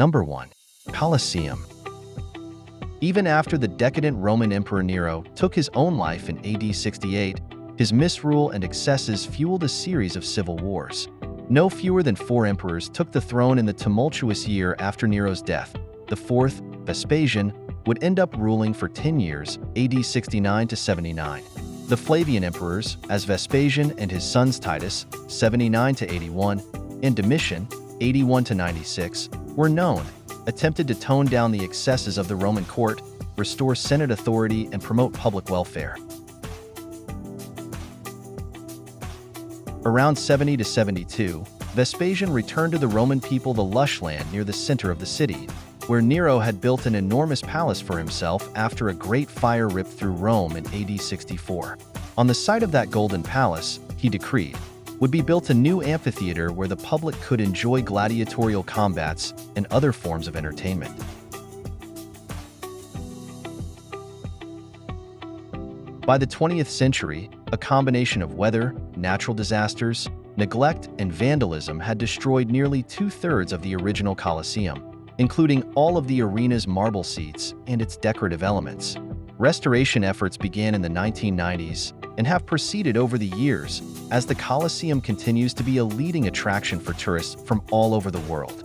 Number 1. Colosseum. Even after the decadent Roman Emperor Nero took his own life in AD 68, his misrule and excesses fueled a series of civil wars. No fewer than 4 emperors took the throne in the tumultuous year after Nero's death. The fourth, Vespasian, would end up ruling for 10 years, AD 69 to 79. The Flavian emperors, as Vespasian and his sons Titus, 79 to 81, and Domitian, 81 to 96, were known, attempted to tone down the excesses of the Roman court, restore Senate authority, and promote public welfare. Around 70 to 72, Vespasian returned to the Roman people the lush land near the center of the city, where Nero had built an enormous palace for himself after a great fire ripped through Rome in AD 64. On the site of that golden palace, he decreed, would be built a new amphitheater where the public could enjoy gladiatorial combats and other forms of entertainment. By the 20th century, a combination of weather, natural disasters, neglect, and vandalism had destroyed nearly 2/3 of the original Colosseum, including all of the arena's marble seats and its decorative elements. Restoration efforts began in the 1990s and have proceeded over the years as the Colosseum continues to be a leading attraction for tourists from all over the world.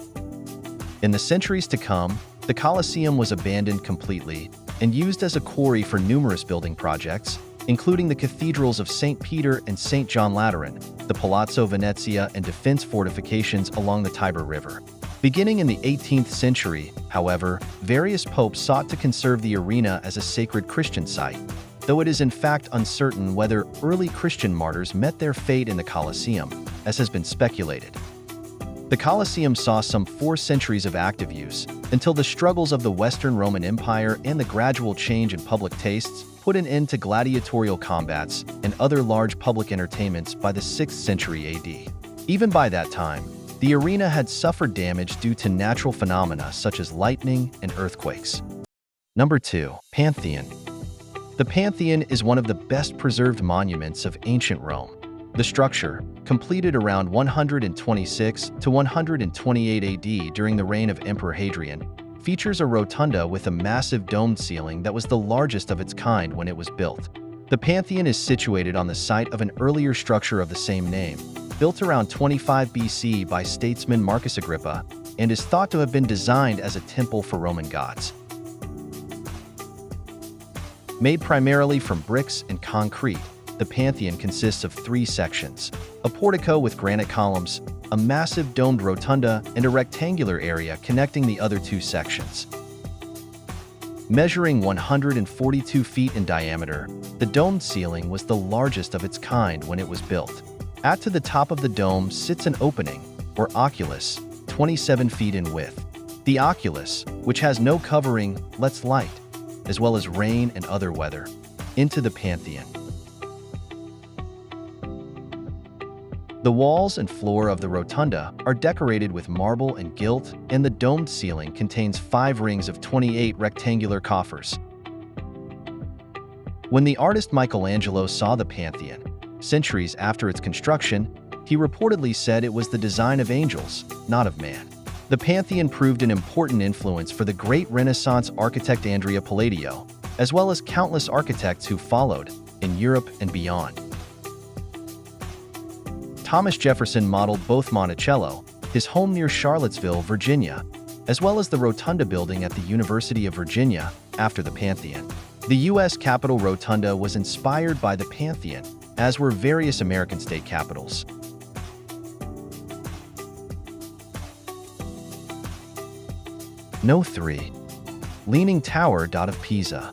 In the centuries to come, the Colosseum was abandoned completely and used as a quarry for numerous building projects, including the cathedrals of St. Peter and St. John Lateran, the Palazzo Venezia, and defense fortifications along the Tiber River. Beginning in the 18th century, however, various popes sought to conserve the arena as a sacred Christian site, though it is in fact uncertain whether early Christian martyrs met their fate in the Colosseum, as has been speculated. The Colosseum saw some 4 centuries of active use, until the struggles of the Western Roman Empire and the gradual change in public tastes put an end to gladiatorial combats and other large public entertainments by the 6th century AD. Even by that time, the arena had suffered damage due to natural phenomena such as lightning and earthquakes. Number 2. Pantheon. The Pantheon is one of the best preserved monuments of ancient Rome. The structure, completed around 126 to 128 AD during the reign of Emperor Hadrian, features a rotunda with a massive domed ceiling that was the largest of its kind when it was built. The Pantheon is situated on the site of an earlier structure of the same name, built around 25 BC by statesman Marcus Agrippa, and is thought to have been designed as a temple for Roman gods. Made primarily from bricks and concrete, the Pantheon consists of 3 sections: a portico with granite columns, a massive domed rotunda, and a rectangular area connecting the other 2 sections. Measuring 142 feet in diameter, the domed ceiling was the largest of its kind when it was built. At the top of the dome sits an opening, or oculus, 27 feet in width. The oculus, which has no covering, lets light, as well as rain and other weather, into the Pantheon. The walls and floor of the rotunda are decorated with marble and gilt, and the domed ceiling contains 5 rings of 28 rectangular coffers. When the artist Michelangelo saw the Pantheon, centuries after its construction, he reportedly said it was the design of angels, not of man. The Pantheon proved an important influence for the great Renaissance architect Andrea Palladio, as well as countless architects who followed, in Europe and beyond. Thomas Jefferson modeled both Monticello, his home near Charlottesville, Virginia, as well as the Rotunda building at the University of Virginia, after the Pantheon. The U.S. Capitol Rotunda was inspired by the Pantheon, as were various American state capitals. No. 3. Leaning Tower of Pisa.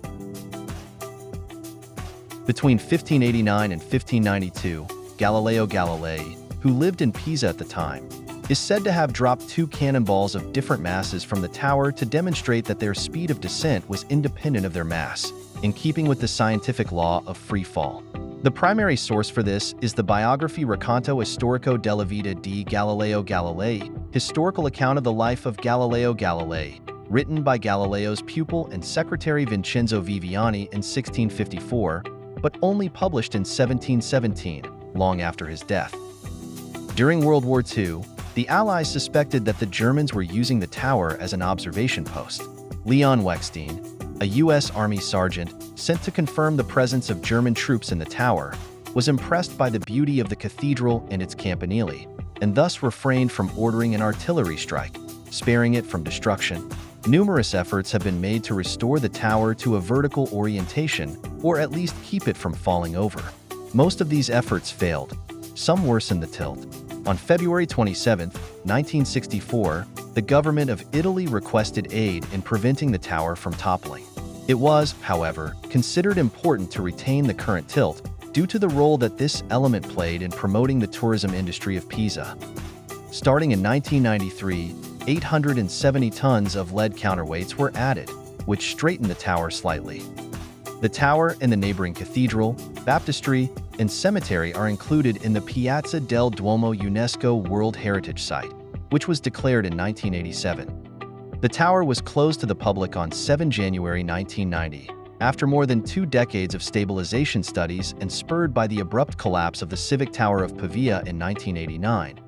Between 1589 and 1592, Galileo Galilei, who lived in Pisa at the time, is said to have dropped 2 cannonballs of different masses from the tower to demonstrate that their speed of descent was independent of their mass, in keeping with the scientific law of free fall. The primary source for this is the biography Racconto Storico della Vita di Galileo Galilei, historical account of the life of Galileo Galilei, written by Galileo's pupil and secretary Vincenzo Viviani in 1654, but only published in 1717, long after his death. During World War II, The Allies suspected that the Germans were using the tower as an observation post. Leon Weckstein, a U.S. Army sergeant sent to confirm the presence of German troops in the tower, was impressed by the beauty of the cathedral and its campanile, and thus refrained from ordering an artillery strike, sparing it from destruction. Numerous efforts have been made to restore the tower to a vertical orientation, or at least keep it from falling over. Most of these efforts failed. Some worsened the tilt. On February 27, 1964, the government of Italy requested aid in preventing the tower from toppling. It was, however, considered important to retain the current tilt due to the role that this element played in promoting the tourism industry of Pisa. Starting in 1993, 870 tons of lead counterweights were added, which straightened the tower slightly. The tower and the neighboring cathedral, baptistry, and cemetery are included in the Piazza del Duomo UNESCO World Heritage Site, which was declared in 1987. The tower was closed to the public on 7 January 1990, after more than 2 decades of stabilization studies and spurred by the abrupt collapse of the Civic Tower of Pavia in 1989.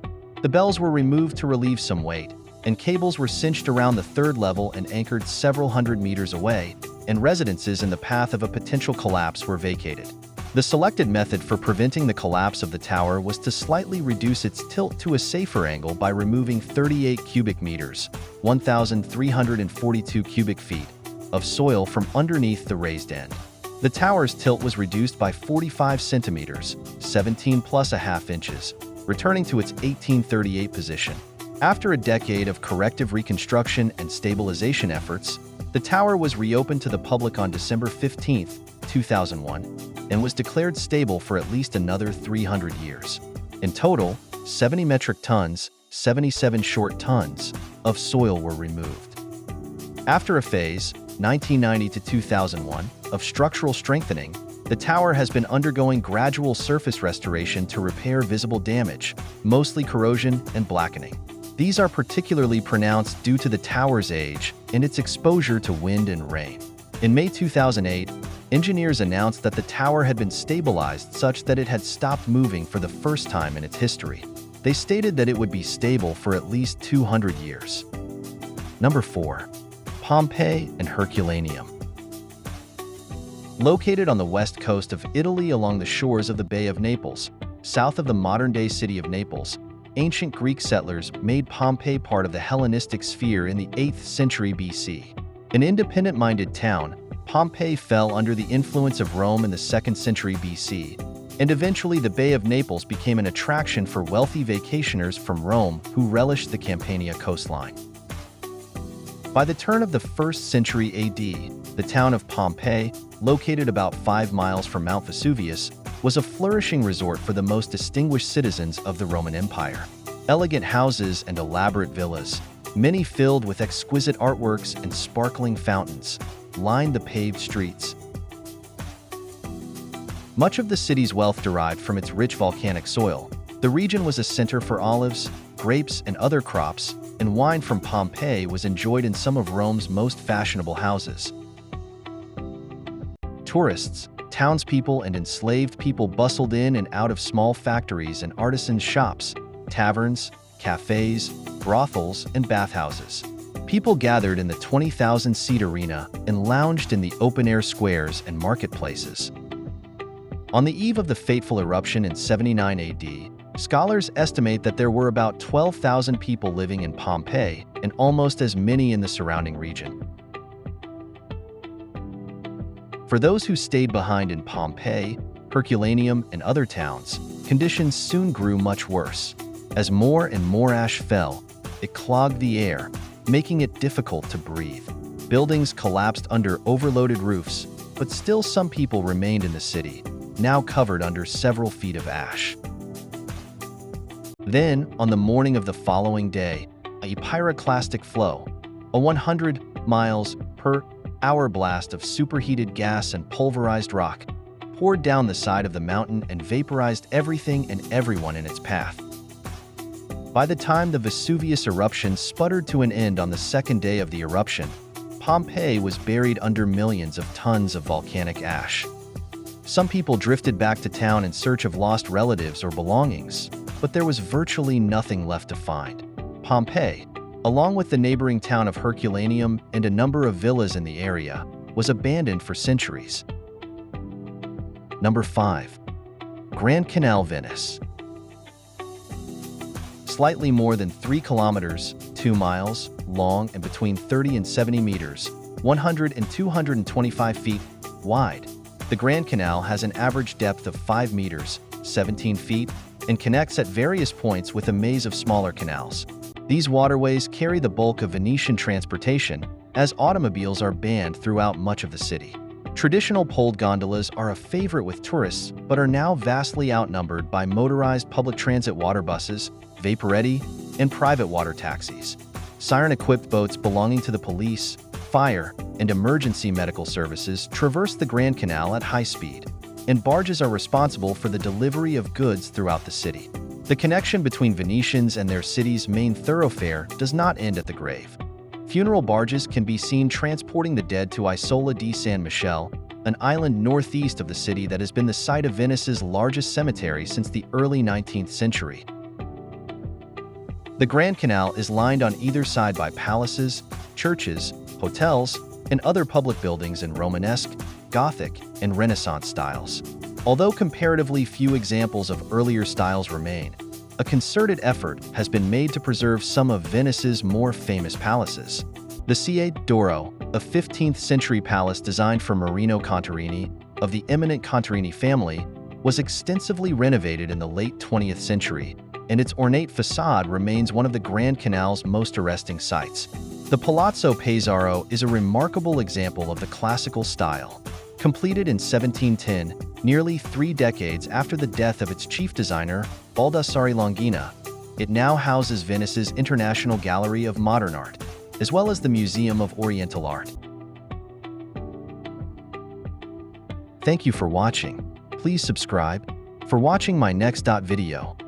The bells were removed to relieve some weight, and cables were cinched around the third level and anchored several hundred meters away, and residences in the path of a potential collapse were vacated. The selected method for preventing the collapse of the tower was to slightly reduce its tilt to a safer angle by removing 38 cubic meters, 1,342 cubic feet, of soil from underneath the raised end. The tower's tilt was reduced by 45 centimeters, 17 plus a half inches, returning to its 1838 position. After a decade of corrective reconstruction and stabilization efforts, the tower was reopened to the public on December 15, 2001, and was declared stable for at least another 300 years. In total, 70 metric tons, 77 short tons, of soil were removed. After a phase, 1990 to 2001, of structural strengthening, the tower has been undergoing gradual surface restoration to repair visible damage, mostly corrosion and blackening. These are particularly pronounced due to the tower's age and its exposure to wind and rain. In May 2008, engineers announced that the tower had been stabilized such that it had stopped moving for the first time in its history. They stated that it would be stable for at least 200 years. Number 4. Pompeii and Herculaneum. Located on the west coast of Italy along the shores of the Bay of Naples, south of the modern-day city of Naples, ancient Greek settlers made Pompeii part of the Hellenistic sphere in the 8th century BC. An independent-minded town, Pompeii fell under the influence of Rome in the 2nd century BC, and eventually the Bay of Naples became an attraction for wealthy vacationers from Rome who relished the Campania coastline. By the turn of the 1st century AD, the town of Pompeii, located about 5 miles from Mount Vesuvius, was a flourishing resort for the most distinguished citizens of the Roman Empire. Elegant houses and elaborate villas, many filled with exquisite artworks and sparkling fountains, lined the paved streets. Much of the city's wealth derived from its rich volcanic soil. The region was a center for olives, grapes, and other crops, and wine from Pompeii was enjoyed in some of Rome's most fashionable houses. Tourists, townspeople, and enslaved people bustled in and out of small factories and artisans' shops, taverns, cafes, brothels, and bathhouses. People gathered in the 20,000-seat arena and lounged in the open-air squares and marketplaces. On the eve of the fateful eruption in 79 AD, scholars estimate that there were about 12,000 people living in Pompeii and almost as many in the surrounding region. For those who stayed behind in Pompeii, Herculaneum, and other towns, conditions soon grew much worse. As more and more ash fell, it clogged the air, making it difficult to breathe. Buildings collapsed under overloaded roofs, but still some people remained in the city, now covered under several feet of ash. Then, on the morning of the following day, a pyroclastic flow, a 100 miles per hour blast of superheated gas and pulverized rock, poured down the side of the mountain and vaporized everything and everyone in its path. By the time the Vesuvius eruption sputtered to an end on the second day of the eruption, Pompeii was buried under millions of tons of volcanic ash. Some people drifted back to town in search of lost relatives or belongings, but there was virtually nothing left to find. Pompeii, along with the neighboring town of Herculaneum and a number of villas in the area, was abandoned for centuries. Number 5. Grand Canal, Venice. Slightly more than 3 kilometers, 2 miles, long and between 30 and 70 meters, 100 and 225 feet wide, the Grand Canal has an average depth of 5 meters, 17 feet, and connects at various points with a maze of smaller canals. These waterways carry the bulk of Venetian transportation, as automobiles are banned throughout much of the city. Traditional poled gondolas are a favorite with tourists, but are now vastly outnumbered by motorized public transit water buses, vaporetti, and private water taxis. Siren-equipped boats belonging to the police, fire, and emergency medical services traverse the Grand Canal at high speed, and barges are responsible for the delivery of goods throughout the city. The connection between Venetians and their city's main thoroughfare does not end at the grave. Funeral barges can be seen transporting the dead to Isola di San Michele, an island northeast of the city that has been the site of Venice's largest cemetery since the early 19th century. The Grand Canal is lined on either side by palaces, churches, hotels, and other public buildings in Romanesque, Gothic, and Renaissance styles. Although comparatively few examples of earlier styles remain, a concerted effort has been made to preserve some of Venice's more famous palaces. The Città d'Oro, a 15th-century palace designed for Marino Contarini, of the eminent Contarini family, was extensively renovated in the late 20th century, and its ornate facade remains one of the Grand Canal's most arresting sights. The Palazzo Pesaro is a remarkable example of the classical style. Completed in 1710, nearly 3 decades after the death of its chief designer, Baldassare Longhina, it now houses Venice's International Gallery of Modern Art, as well as the Museum of Oriental Art. Thank you for watching. Please subscribe for watching my next video.